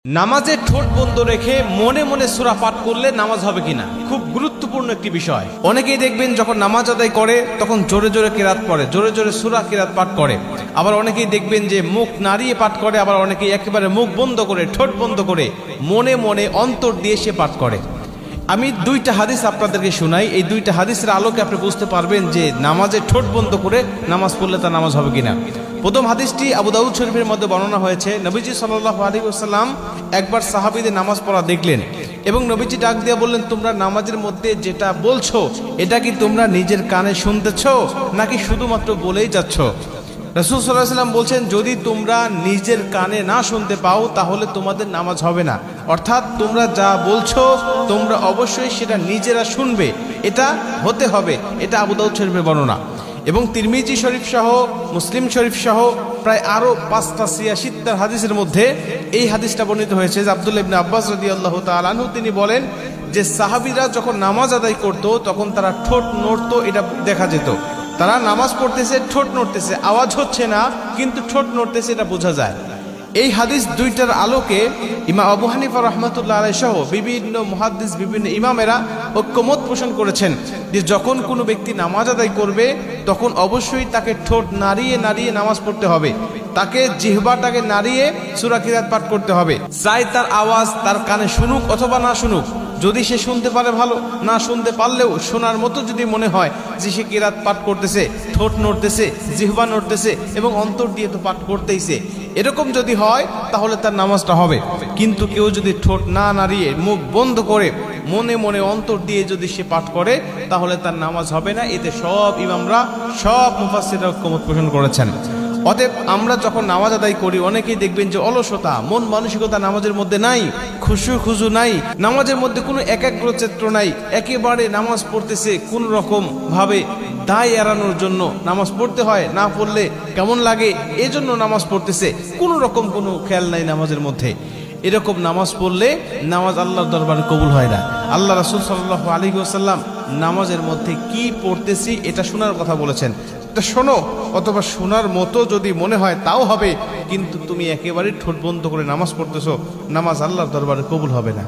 নামাজে ঠোঁট বন্ধ রেখে মনে মনে সূরা পাঠ করলে নামাজ হবে কিনা, খুব গুরুত্বপূর্ণ একটি বিষয়। অনেকেই দেখবেন যখন নামাজ আদায় করে তখন জোরে জোরে কিরাত পড়ে, জোরে জোরে সূরা কিরাত পাঠ করে। আবার অনেকেই দেখবেন যে মুখ নাড়িয়ে পাঠ করে, আবার অনেকেই একেবারে মুখ বন্ধ করে ঠোঁট বন্ধ করে মনে মনে অন্তর দিয়ে সে পাঠ করে। আমি দুইটা হাদিস আপনাদেরকে শোনাই, এই দুইটা হাদিসের আলোকে আপনি বুঝতে পারবেন যে নামাজে ঠোঁট বন্ধ করে নামাজ পড়লে তার নামাজ হবে কিনা। প্রথম হাদিসটি আবু দাউদ শরীফের মধ্যে বর্ণনা হয়েছে। নবীজি সাল্লাল্লাহু আলাইহি ওয়াসাল্লাম একবার সাহাবীদের নামাজ পড়া দেখলেন এবং নবীজি ডাক দিয়ে বললেন, তোমরা নামাজের মধ্যে যেটা বলছো এটা কি তোমরা নিজের কানে শুনতেছো নাকি শুধুমাত্র বলেই যাচ্ছ? রাসূল সাল্লাল্লাহু আলাইহি ওয়াসাল্লাম বলছেন, যদি তোমরা নিজের কানে না শুনতে পাও তাহলে তোমাদের নামাজ হবে না। অর্থাৎ তোমরা যা বলছো তোমরা অবশ্যই সেটা নিজেরা শুনবে, এটা হতে হবে। এটা আবু দাউদ শরীফের বর্ণনা এবং তিরমিজি শরীফ সহ মুসলিম শরীফ সহ প্রায় আরো 5টা 86 হাদিসের মধ্যে এই হাদিসটা বর্ণিত হয়েছে যে আব্দুল্লাহ ইবনে আব্বাস রাদিয়াল্লাহু তাআলা আনহু তিনি বলেন যে সাহাবীরা যখন নামাজ আদায় করত তখন তারা ঠোঁট নড়তো, এটা দেখা যেত। তারা নামাজ পড়তেছে, ঠোঁট নড়তেছে, আওয়াজ হচ্ছে না কিন্তু ঠোঁট নড়তেছে, এটা বোঝা যায়। এই হাদিস দুইটার আলোকে ইমাম আবু হানিফা রাহমাতুল্লাহ আলাইহি সহ বিভিন্ন মুহাদ্দিস বিভিন্ন ইমামেরা ঐক্যমত পোষণ করেছেন যে যখন কোনো ব্যক্তি নামাজ আদায় করবে তখন অবশ্যই তাকে ঠোঁট নাড়িয়ে নাড়িয়ে নামাজ পড়তে হবে, তাকে জিহ্বাটাকে নাড়িয়ে সূরা কিরাত পাঠ করতে হবে। চাই তার আওয়াজ তার কানে শুনুক অথবা না শুনুক, যদি সে শুনতে পারে ভালো, না শুনতে পারলেও শোনার মতো যদি মনে হয় যে সে কিরাত পাঠ করতেছে, ঠোঁট নড়তেছে, জিহ্বা নড়তেছে এবং অন্তর দিয়ে তো পাঠ করতেইছে, এরকম যদি হয় তাহলে তার নামাজটা হবে। কিন্তু কেউ যদি ঠোঁট না নাড়িয়ে মুখ বন্ধ করে মনে মনে অন্তর দিয়ে যদি সে পাঠ করে তাহলে তার নামাজ হবে না। এতে সব ইমামরা সব মুফাসসিররা ঐক্যমত পোষণ করেছেন। অতএব আমরা যখন নামাজ আদায় করি অনেকেই দেখবেন যে অলসতা, মন মানসিকতা নামাজের মধ্যে নাই, খুশু খুজু নাই, নামাজের মধ্যে কোনো একাগ্রচিত্ত নাই, একেবারে নামাজ পড়তেছে কোন রকম ভাবে দায় এড়ানোর জন্য নামাজ পড়তে হয়, না পড়লে কেমন লাগে এজন্য নামাজ পড়তেছে, কোনো রকম কোনো খেয়াল নাই নামাজের মধ্যে। এরকম নামাজ পড়লে নামাজ আল্লাহর দরবারে কবুল হয় না। আল্লাহ রাসূল সাল্লাল্লাহু আলাইহি ওয়াসাল্লাম নামাজের মধ্যে কি পড়তেছি এটা শোনার কথা বলেছেন। এটা শোনো, অথবা শোনার মতো যদি মনে হয় তাও হবে, কিন্তু তুমি একেবারে ঠোঁট বন্ধ করে নামাজ পড়তেছো, নামাজ আল্লাহর দরবারে কবুল হবে না।